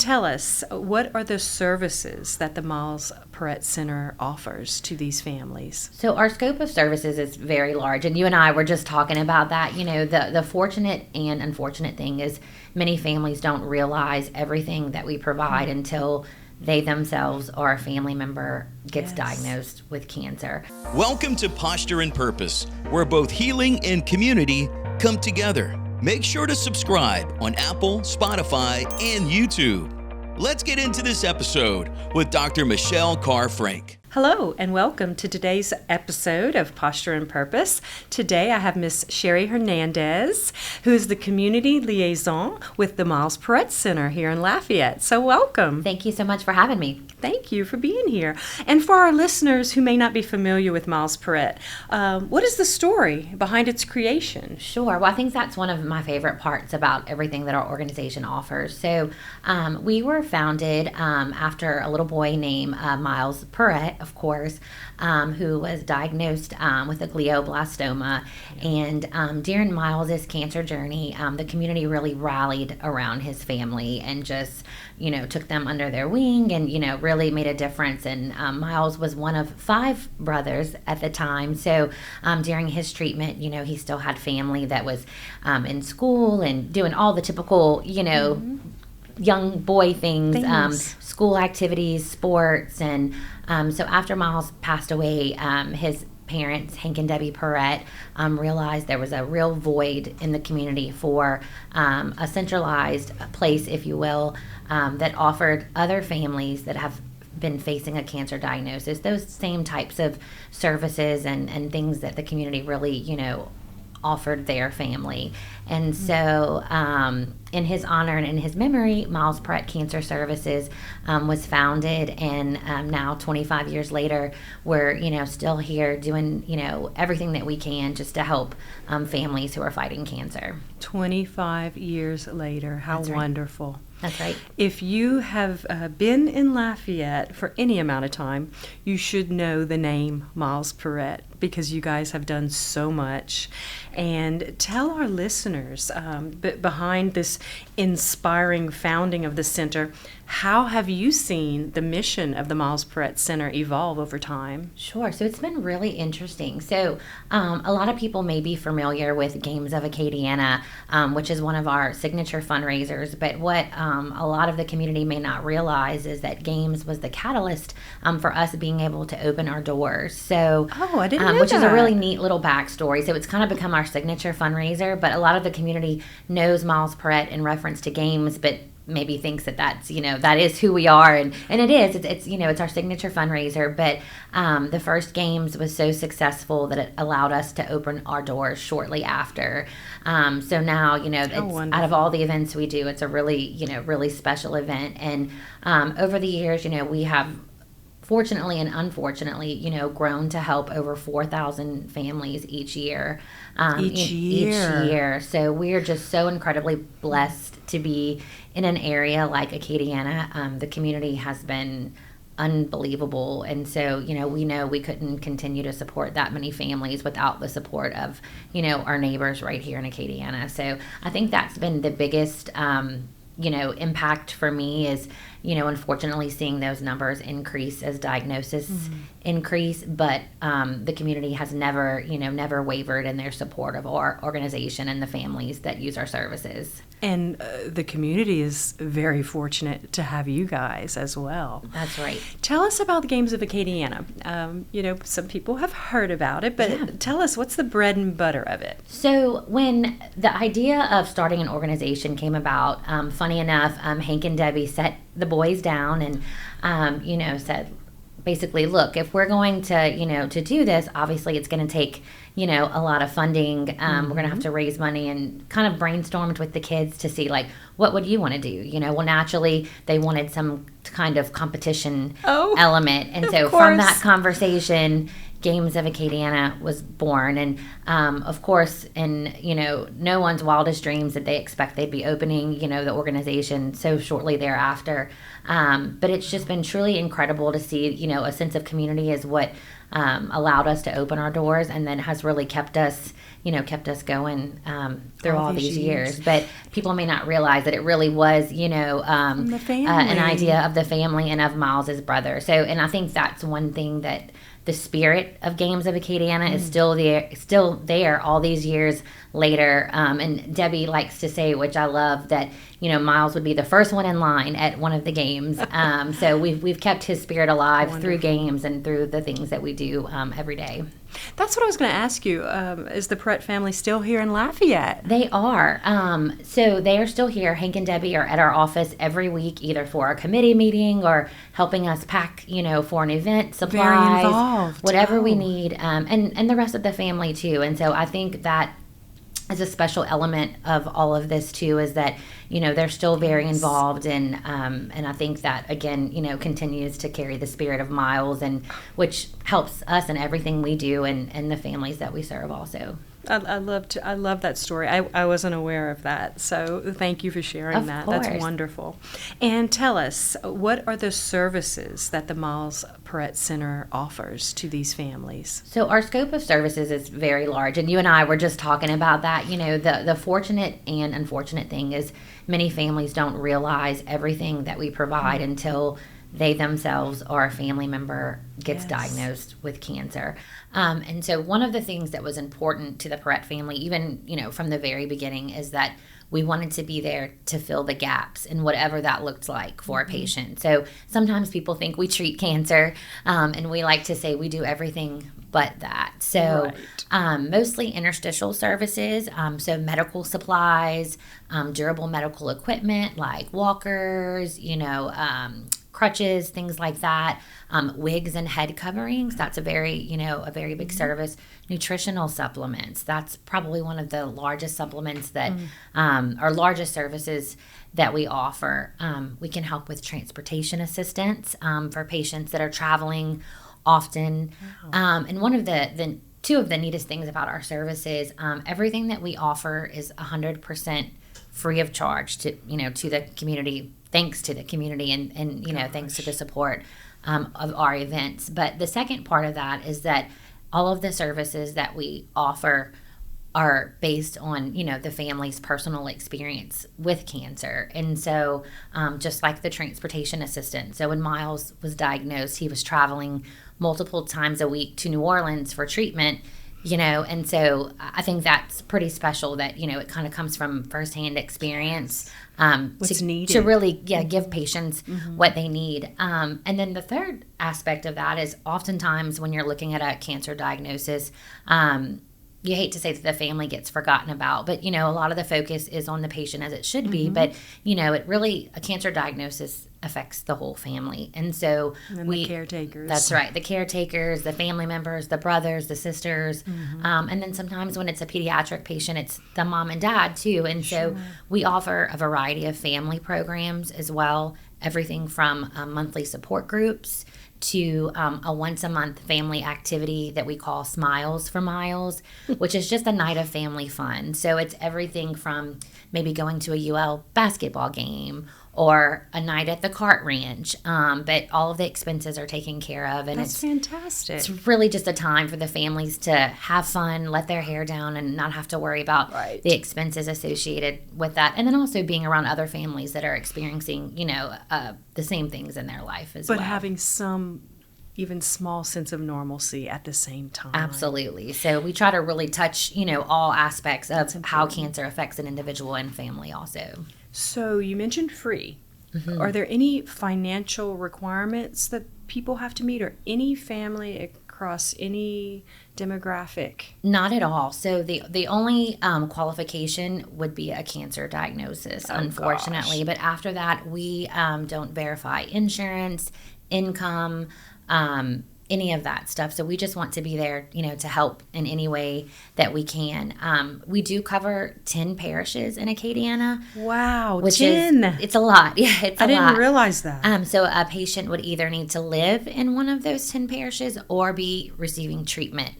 tell us, what are the services that the Miles Perret Center offers to these families? So our scope of services is very large, and you and I were just talking about that. The fortunate and unfortunate thing is many families don't realize everything that we provide until they themselves or a family member gets diagnosed with cancer. Welcome to Posture and Purpose, where both healing and community come together. Make sure to subscribe on Apple, Spotify, and YouTube. Let's get into this episode with Dr. Michelle Carr-Frank. Hello and welcome to today's episode of Posture and Purpose. Today I have Miss Sherry Hernandez, who is the community liaison with the Miles Perret Center here in Lafayette. So welcome. Thank you so much for having me. Thank you for being here. And for our listeners who may not be familiar with Miles Perret, what is the story behind its creation? Sure. Well, I think that's one of my favorite parts about everything that our organization offers. So we were founded after a little boy named Miles Perret, of course, who was diagnosed with a glioblastoma. And during Miles's cancer journey, the community really rallied around his family and just, took them under their wing and, really made a difference. And Miles was one of 5 brothers at the time. So during his treatment, he still had family that was in school and doing all the typical, young boy things. School activities, sports, and so after Miles passed away, his parents, Hank and Debbie Perret, realized there was a real void in the community for a centralized place, if you will, that offered other families that have been facing a cancer diagnosis those same types of services and things that the community really, offered their family. And so in his honor and in his memory, Miles Perret Cancer Services was founded, and now 25 years later, we're still here doing everything that we can just to help families who are fighting cancer. 25 years later, how That's right. Wonderful. That's right. If you have been in Lafayette for any amount of time, you should know the name Miles Perret because you guys have done so much. And tell our listeners behind this inspiring founding of the center, how have you seen the mission of the Miles Perret Center evolve over time? Sure. So it's been really interesting. So a lot of people may be familiar with Games of Acadiana, which is one of our signature fundraisers. But what a lot of the community may not realize is that Games was the catalyst for us being able to open our doors. So, I didn't know which that. is a really neat little backstory. So it's kind of become our signature fundraiser. But a lot of the community knows Miles Perret in reference to Games, but maybe thinks that's that is who we are, and it is. It's our signature fundraiser. But the first Games was so successful that it allowed us to open our doors shortly after. So now it's out of all the events we do, it's a really really special event. And over the years, we have fortunately and unfortunately, grown to help over 4,000 families each year. Each year. So we are just so incredibly blessed to be in an area like Acadiana. The community has been unbelievable, and so we know we couldn't continue to support that many families without the support of our neighbors right here in Acadiana. So I think that's been the biggest impact for me is unfortunately seeing those numbers increase as diagnosis increase, but the community has never wavered in their support of our organization and the families that use our services. And the community is very fortunate to have you guys as well. That's right. Tell us about the Games of Acadiana. Some people have heard about it, but tell us, what's the bread and butter of it? So when the idea of starting an organization came about, funny enough, Hank and Debbie set the boys down and, said, basically, look, if we're going to do this, obviously it's going to take, a lot of funding. We're going to have to raise money, and kind of brainstormed with the kids to see, what would you want to do? Well, naturally, they wanted some kind of competition element. And so from that conversation, Games of Acadiana was born. And of course, in no one's wildest dreams did they expect they'd be opening the organization so shortly thereafter. But it's just been truly incredible to see a sense of community is what allowed us to open our doors, and then has really kept us going through all these years. But people may not realize that it really was, From the family. An idea of the family and of Miles's brother. So, and I think that's one thing that the spirit of Games of Acadiana is still there all these years later. And Debbie likes to say, which I love, that Miles would be the first one in line at one of the games. So we've kept his spirit alive through games and through the things that we do every day. That's what I was going to ask you. Is the Perret family still here in Lafayette? They are. So they are still here. Hank and Debbie are at our office every week, either for a committee meeting or helping us pack, for an event, supplies, Very involved. whatever we need, and the rest of the family too. And so I think that is a special element of all of this too, is that they're still very involved, and I think that again continues to carry the spirit of Miles, and which helps us in everything we do and the families that we serve also. I love that story. I wasn't aware of that, so thank you for sharing Of that. course. That's wonderful. And tell us, what are the services that the Miles Perret Center offers to these families? So our scope of services is very large, and you and I were just talking about that. The fortunate and unfortunate thing is many families don't realize everything that we provide until they themselves or a family member gets diagnosed with cancer. And so one of the things that was important to the Perret family, even, from the very beginning, is that we wanted to be there to fill the gaps in whatever that looked like for a patient. So sometimes people think we treat cancer, and we like to say we do everything but that. So mostly interstitial services, so medical supplies, durable medical equipment like walkers, crutches, things like that, wigs and head coverings. That's a very big service. Nutritional supplements. That's probably one of the largest supplements that, or largest services that we offer. We can help with transportation assistance for patients that are traveling often. And one of the two of the neatest things about our services, everything that we offer is 100% free of charge to the community. Thanks to the community and thanks to the support of our events. But the second part of that is that all of the services that we offer are based on, the family's personal experience with cancer. And so just like the transportation assistance. So when Miles was diagnosed, he was traveling multiple times a week to New Orleans for treatment. And so I think that's pretty special that, it kind of comes from firsthand experience needed. to really give patients what they need. And then the third aspect of that is oftentimes when you're looking at a cancer diagnosis, you hate to say that the family gets forgotten about, but, a lot of the focus is on the patient, as it should be. But, it really, a cancer diagnosis affects the whole family. And so the caretakers. That's right. The caretakers, the family members, the brothers, the sisters. And then sometimes when it's a pediatric patient, it's the mom and dad too. And so we offer a variety of family programs as well. Everything from monthly support groups to a once-a-month family activity that we call Smiles for Miles, which is just a night of family fun. So it's everything from maybe going to a UL basketball game or a night at the Carr ranch, but all of the expenses are taken care of. And That's fantastic. It's really just a time for the families to have fun, let their hair down, and not have to worry about the expenses associated with that. And then also being around other families that are experiencing, the same things in their life as well. But having some even small sense of normalcy at the same time. Absolutely. So we try to really touch, all aspects of how cancer affects an individual and family also. So you mentioned free. Are there any financial requirements that people have to meet, or any family across any demographic? Not at all. So the only qualification would be a cancer diagnosis, unfortunately. Gosh. But after that, we don't verify insurance, income, any of that stuff. So we just want to be there, to help in any way that we can. We do cover 10 parishes in Acadiana. Wow, which 10. It's a lot. Yeah, it's a lot. I didn't realize that. So a patient would either need to live in one of those 10 parishes or be receiving treatment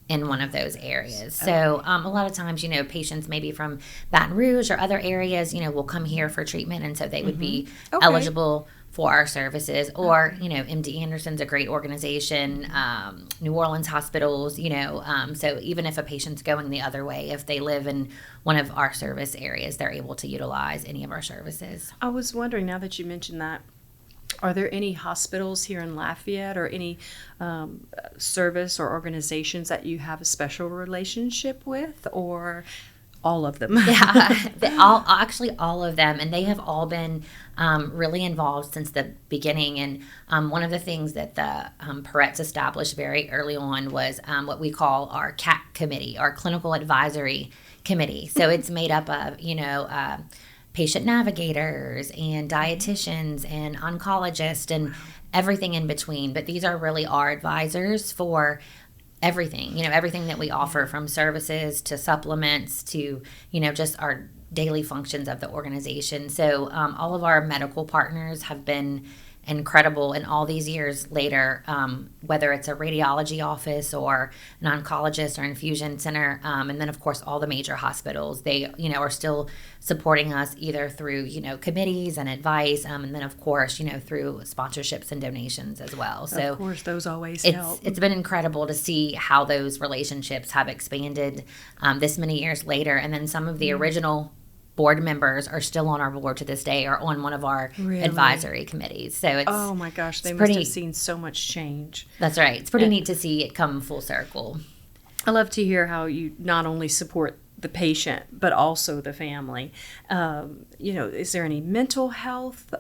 in one of those areas. So a lot of times, patients maybe from Baton Rouge or other areas, will come here for treatment, and so they would be eligible for our services. Or, MD Anderson's a great organization, New Orleans hospitals, so even if a patient's going the other way, if they live in one of our service areas, they're able to utilize any of our services. I was wondering, now that you mentioned that, are there any hospitals here in Lafayette or any service or organizations that you have a special relationship with, or all of them? Yeah, all of them, and they have all been really involved since the beginning. And one of the things that the Perrets established very early on was what we call our CAC committee, our Clinical Advisory Committee. So it's made up of, patient navigators and dietitians and oncologists and everything in between. But these are really our advisors for everything, everything that we offer, from services to supplements to, just our daily functions of the organization. So all of our medical partners have been incredible. And all these years later, whether it's a radiology office or an oncologist or infusion center, and then of course all the major hospitals, they are still supporting us either through committees and advice, and then of course through sponsorships and donations as well. So of course those always help. It's been incredible to see how those relationships have expanded this many years later. And then some of the original board members are still on our board to this day, or on one of our advisory committees. So it's, oh my gosh, they must have seen so much change. That's right. It's pretty neat to see it come full circle. I love to hear how you not only support the patient, but also the family. Is there any mental health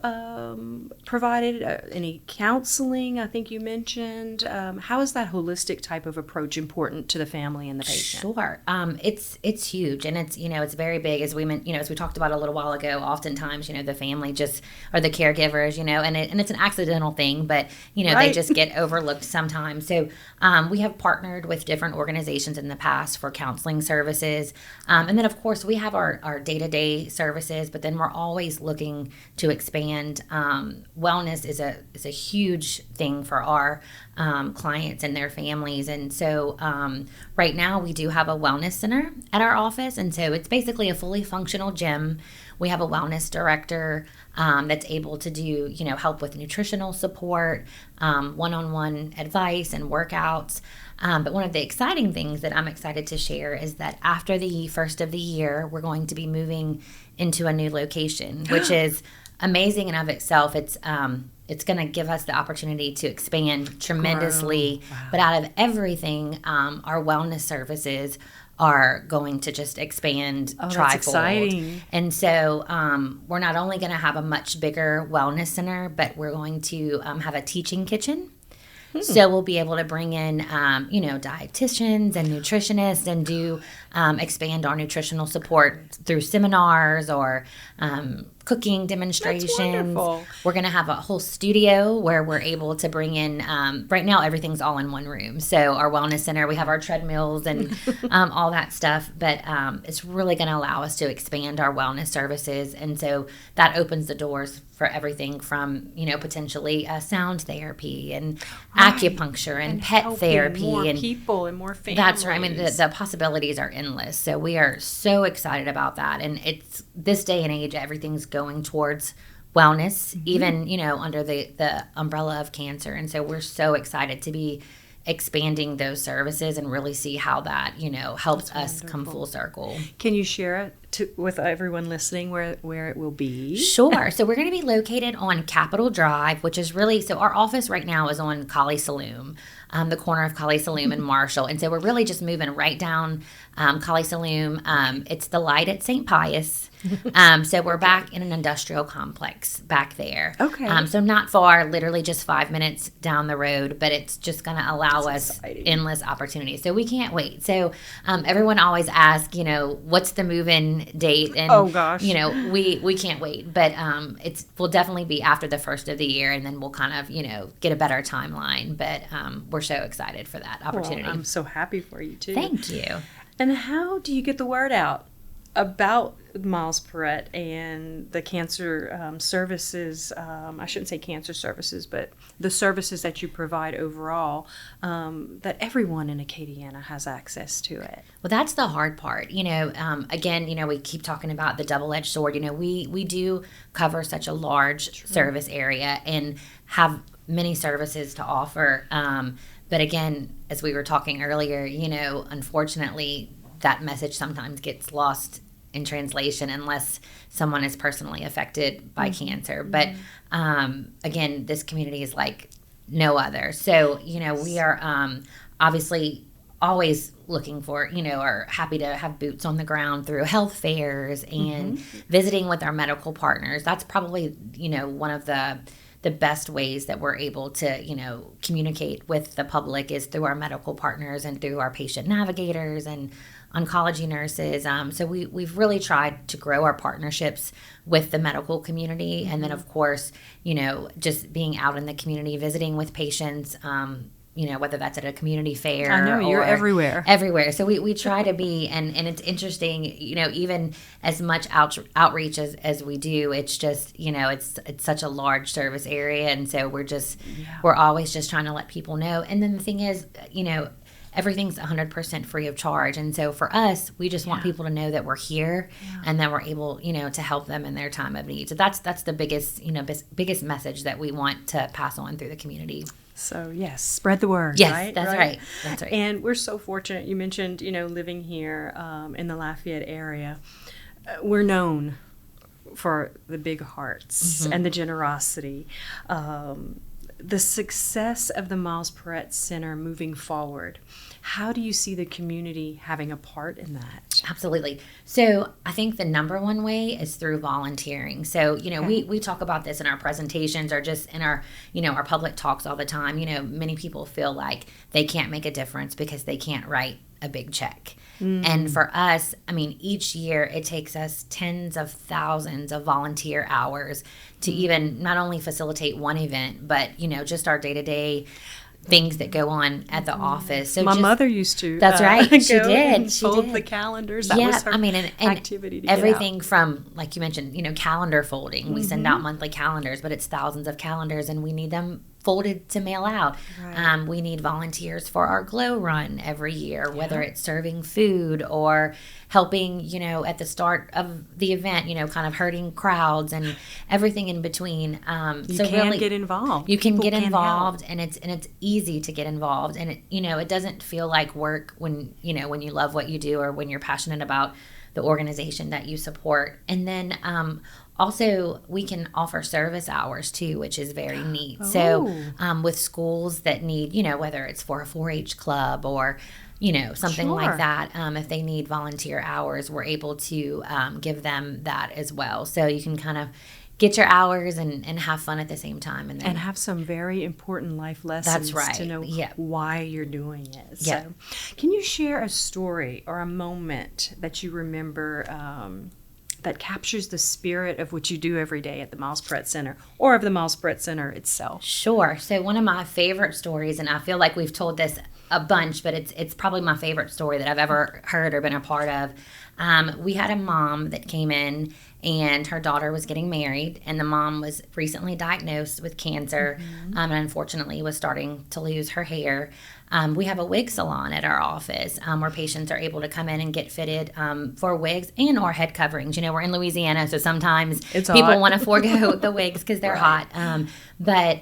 provided? Any counseling? I think you mentioned. How is that holistic type of approach important to the family and the patient? Sure, it's huge, and it's very big. As we talked about a little while ago. Oftentimes, the family just are the caregivers, and it's an accidental thing, but they just get overlooked sometimes. So we have partnered with different organizations in the past for counseling services. And then, of course, we have our day-to-day services, but then we're always looking to expand. Wellness is a huge thing for our clients and their families. And so right now we do have a wellness center at our office. And so it's basically a fully functional gym. We have a wellness director that's able to do, help with nutritional support, one-on-one advice and workouts. But one of the exciting things that I'm excited to share is that after the first of the year, we're going to be moving into a new location, which is amazing in of itself. It's going to give us the opportunity to expand tremendously. Wow. But out of everything, our wellness services are going to just expand trifold. That's exciting. And so we're not only going to have a much bigger wellness center, but we're going to have a teaching kitchen. So we'll be able to bring in, dietitians and nutritionists and do expand our nutritional support through seminars or cooking demonstrations. That's wonderful. We're going to have a whole studio where we're able to bring in, right now everything's all in one room. So our wellness center, we have our treadmills and all that stuff, but it's really going to allow us to expand our wellness services. And so that opens the doors for everything from, potentially sound therapy and acupuncture and pet therapy. More and people and more families. That's right. I mean, the possibilities are endless. So we are so excited about that. And it's this day and age, everything's going towards wellness, even, under the umbrella of cancer. And so we're so excited to be expanding those services and really see how that, helps us come full circle. Can you share it with everyone listening where it will be? Sure. So we're going to be located on Capitol Drive, which is really, so our office right now is on Collie Saloon, the corner of Collie Saloon and Marshall. And so we're really just moving right down Collie Saloon. It's the light at St. Pius. So we're back in an industrial complex back there. Okay. So not far, literally just 5 minutes down the road, but it's just going to allow us endless opportunities. So we can't wait. So everyone always asks, what's the move-in date? And, oh gosh. We can't wait, but will definitely be after the first of the year, and then we'll kind of, get a better timeline. But we're so excited for that opportunity. Well, I'm so happy for you too. Thank you. And how do you get the word out about Miles Perret and the cancer services, I shouldn't say cancer services, but the services that you provide overall, that everyone in Acadiana has access to it. Well, that's the hard part. Again, we keep talking about the double-edged sword. We do cover such a large service area and have many services to offer. But again, as we were talking earlier, unfortunately, that message sometimes gets lost in translation unless someone is personally affected by cancer. But again, this community is like no other. So, we are obviously always looking for, are happy to have boots on the ground through health fairs and visiting with our medical partners. That's probably, one of the best ways that we're able to, communicate with the public is through our medical partners and through our patient navigators and oncology nurses. So we've really tried to grow our partnerships with the medical community. And then, of course, just being out in the community, visiting with patients, whether that's at a community fair. I know, you're everywhere. Everywhere. So we try to be, and it's interesting, even as much outreach as we do, it's just, it's such a large service area. And so we're always just trying to let people know. And then the thing is, everything's 100% free of charge. And so for us, we just want people to know that we're here and that we're able, to help them in their time of need. So that's the biggest, biggest message that we want to pass on through the community. So yes, spread the word. Yes, right? That's right. That's right. And we're so fortunate. You mentioned, living here in the Lafayette area. We're known for the big hearts and the generosity. The success of the Miles Perret Center moving forward, how do you see the community having a part in that? Absolutely. So I think the number one way is through volunteering. So, we talk about this in our presentations or just in our, our public talks all the time. Many people feel like they can't make a difference because they can't write a big check. And for us, each year it takes us tens of thousands of volunteer hours to even not only facilitate one event, but, just our day-to-day things that go on at the office. So my mother used to. That's right. She did. She fold the calendars. That was her activity to everything from, like you mentioned, calendar folding. We send out monthly calendars, but it's thousands of calendars, and we need them folded to mail out. Right. We need volunteers for our glow run every year, whether it's serving food or helping, at the start of the event, kind of herding crowds and everything in between. You can get involved. You can get involved, and it's easy to get involved, and it doesn't feel like work when when you love what you do or when you're passionate about the organization that you support. And then also, we can offer service hours too, which is very neat. Oh. So with schools that need, whether it's for a 4-H club or, something like that, if they need volunteer hours, we're able to give them that as well. So you can kind of get your hours and have fun at the same time. And have some very important life lessons. That's right. To know why you're doing it. Yeah. So can you share a story or a moment that you remember that captures the spirit of what you do every day at the Miles Perret Center or of the Miles Perret Center itself? Sure. So one of my favorite stories, and I feel like we've told this a bunch, but it's probably my favorite story that I've ever heard or been a part of. We had a mom that came in, and her daughter was getting married, and the mom was recently diagnosed with cancer, and unfortunately was starting to lose her hair. We have a wig salon at our office where patients are able to come in and get fitted for wigs and or head coverings. We're in Louisiana, so sometimes people want to forego the wigs because they're hot. But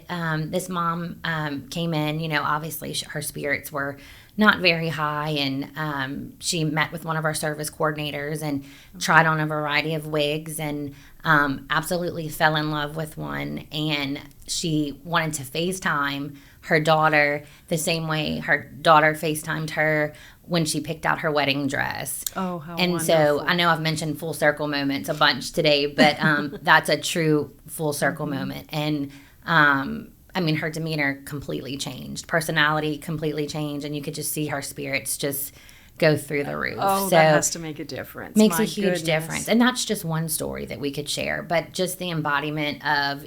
this mom came in, obviously her spirits were not very high, and she met with one of our service coordinators and tried on a variety of wigs and absolutely fell in love with one, and she wanted to FaceTime her daughter the same way her daughter FaceTimed her when she picked out her wedding dress. Oh, how and wonderful. So I know I've mentioned full circle moments a bunch today, but that's a true full circle moment. And her demeanor completely changed, personality completely changed, and you could just see her spirits just go through the roof. Oh, so that has to make a difference. Makes a huge difference. And that's just one story that we could share, but just the embodiment of,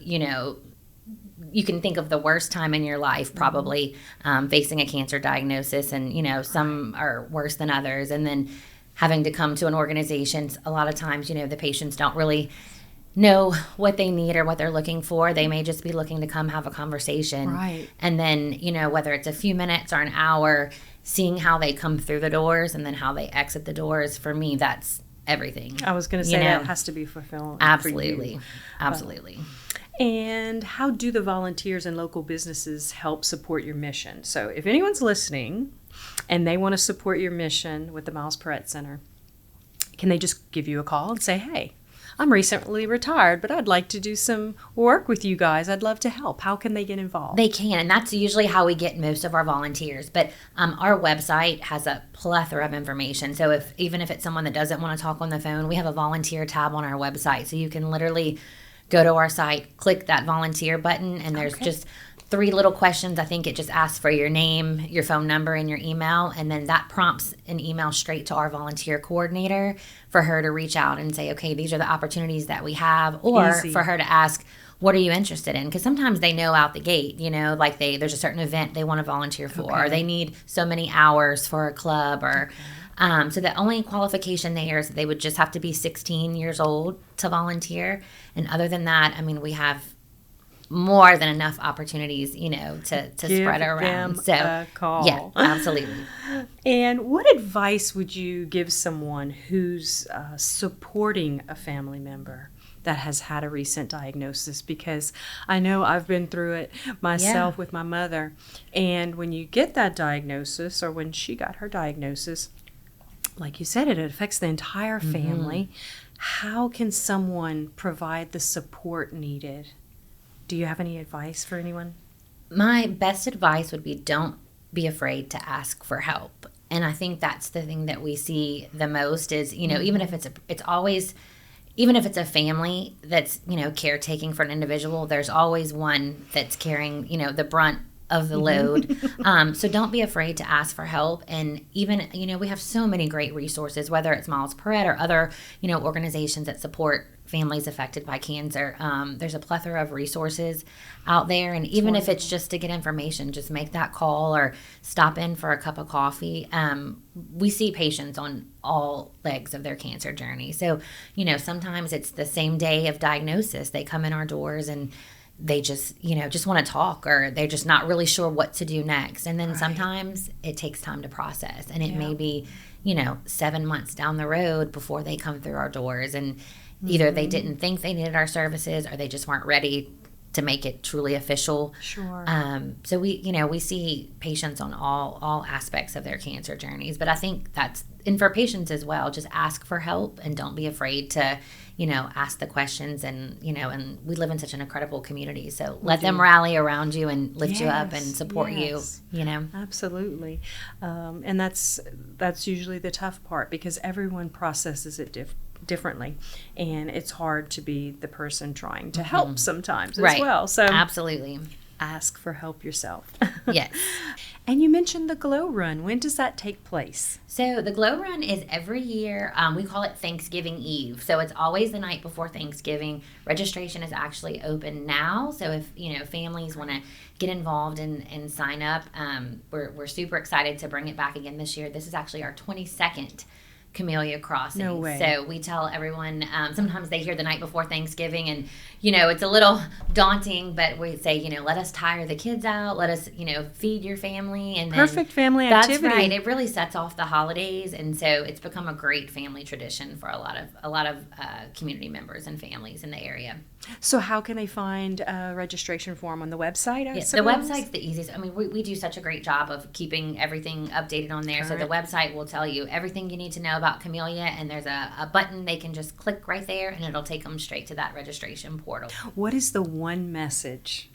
you can think of the worst time in your life, probably facing a cancer diagnosis, and some are worse than others, and then having to come to an organization. A lot of times, the patients don't really know what they need or what they're looking for. They may just be looking to come have a conversation. Right. And then, whether it's a few minutes or an hour, seeing how they come through the doors and then how they exit the doors, for me, that's everything. I was going to say that has to be fulfilling. Absolutely. For you. Absolutely. And how do the volunteers and local businesses help support your mission? So if anyone's listening and they want to support your mission with the Miles Perret Center, can they just give you a call and say, hey, I'm recently retired, but I'd like to do some work with you guys. I'd love to help. How can they get involved? They can, and that's usually how we get most of our volunteers. But our website has a plethora of information. So even if it's someone that doesn't want to talk on the phone, we have a volunteer tab on our website. So you can literally go to our site, click that volunteer button, and there's just 3 little questions. I think it just asks for your name, your phone number, and your email, and then that prompts an email straight to our volunteer coordinator for her to reach out and say, okay, these are the opportunities that we have, or for her to ask, what are you interested in? Because sometimes they know out the gate, like there's a certain event they want to volunteer for, or they need so many hours for a club, or so the only qualification there is that they would just have to be 16 years old to volunteer. And other than that, we have more than enough opportunities, to spread around. So, a call. Yeah, absolutely. And what advice would you give someone who's supporting a family member that has had a recent diagnosis? Because I know I've been through it myself with my mother. And when you get that diagnosis, or when she got her diagnosis, like you said, it affects the entire family. How can someone provide the support needed? Do you have any advice for anyone? My best advice would be, don't be afraid to ask for help. And I think that's the thing that we see the most is, even if even if it's a family that's, caretaking for an individual, there's always one that's carrying, the brunt of the load. So don't be afraid to ask for help. And even, we have so many great resources, whether it's Miles Perret or other, organizations that support families affected by cancer. There's a plethora of resources out there. And even if it's just to get information, just make that call or stop in for a cup of coffee. We see patients on all legs of their cancer journey. So, sometimes it's the same day of diagnosis. They come in our doors and they just want to talk, or they're just not really sure what to do next. And then sometimes it takes time to process, and it may be, 7 months down the road before they come through our doors. And either they didn't think they needed our services, or they just weren't ready to make it truly official. Sure. So we see patients on all aspects of their cancer journeys. But I think and for patients as well, just ask for help and don't be afraid to, ask the questions. And, and we live in such an incredible community. So let them rally around you and lift you up and support you. Absolutely. And that's usually the tough part, because everyone processes it differently, and it's hard to be the person trying to help sometimes as well. So absolutely, ask for help yourself. Yes. And you mentioned the Glow Run. When does that take place? So the Glow Run is every year. We call it Thanksgiving Eve. So it's always the night before Thanksgiving. Registration is actually open now. So if families want to get involved and sign up, we're super excited to bring it back again this year. This is actually our 22nd Camellia Crossing. No way. So we tell everyone, sometimes they hear the night before Thanksgiving and, it's a little daunting, but we say, let us tire the kids out. Let us, feed your family. And perfect family activity. That's right. It really sets off the holidays. And so it's become a great family tradition for a lot of community members and families in the area. So how can they find a registration form on the website? The website's the easiest. We do such a great job of keeping everything updated on there. So the website will tell you everything you need to know about Camellia, and there's a button they can just click right there, and it'll take them straight to that registration portal. What is the one message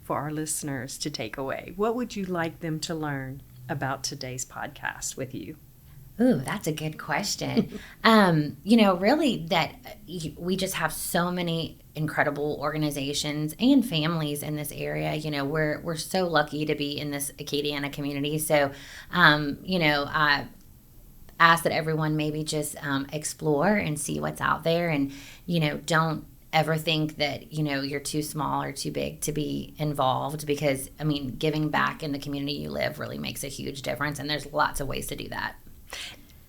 for our listeners to take away? What would you like them to learn about today's podcast with you? Ooh, that's a good question. Really that we just have so many incredible organizations and families in this area. We're so lucky to be in this Acadiana community. So, I ask that everyone maybe just explore and see what's out there, and, don't ever think that, you're too small or too big to be involved, because, giving back in the community you live really makes a huge difference, and there's lots of ways to do that.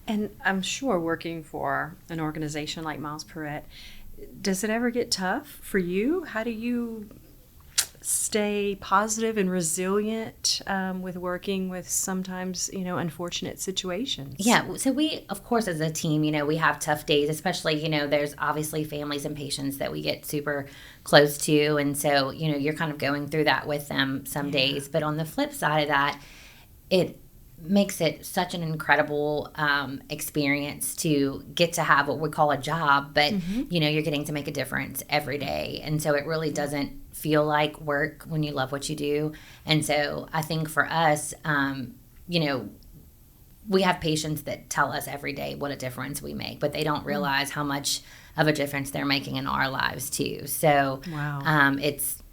And I'm sure working for an organization like Miles Perret, does it ever get tough for you? How do you stay positive and resilient with working with sometimes, unfortunate situations? Yeah, so we, of course, as a team, we have tough days, especially, there's obviously families and patients that we get super close to. And so, you're kind of going through that with them some days. But on the flip side of that, it makes it such an incredible experience to get to have what we call a job, but you're getting to make a difference every day. And so it really doesn't feel like work when you love what you do. And so I think for us, we have patients that tell us every day what a difference we make, but they don't realize how much of a difference they're making in our lives too. So wow.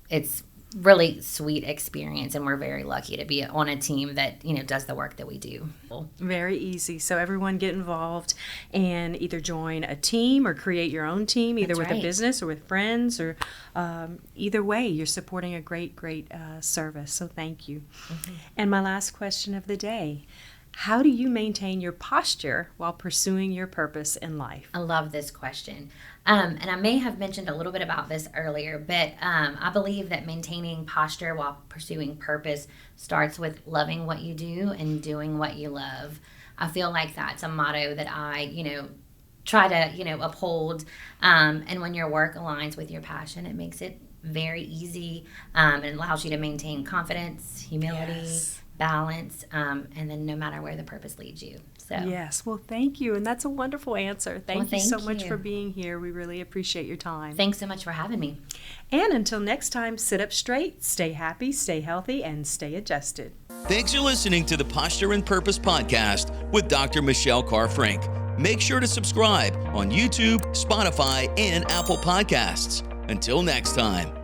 It's really sweet experience, and we're very lucky to be on a team that does the work that we do. Very easy. So everyone get involved and either join a team or create your own team, either with a business or with friends, or either way, you're supporting a great service. So thank you. And my last question of the day: how do you maintain your posture while pursuing your purpose in life? I love this question. And I may have mentioned a little bit about this earlier, but I believe that maintaining posture while pursuing purpose starts with loving what you do and doing what you love. I feel like that's a motto that I, try to, uphold. And when your work aligns with your passion, it makes it very easy, and allows you to maintain confidence, humility, balance, and then no matter where the purpose leads you. So yes, well, thank you, and that's a wonderful answer. Thank you so much for being here. We really appreciate your time. Thanks so much for having me. And until next time, sit up straight, stay happy, stay healthy, and stay adjusted. Thanks for listening to the Posture and Purpose podcast with Dr. Michelle Carr Frank. Make sure to subscribe on YouTube, Spotify, and Apple Podcasts. Until next time.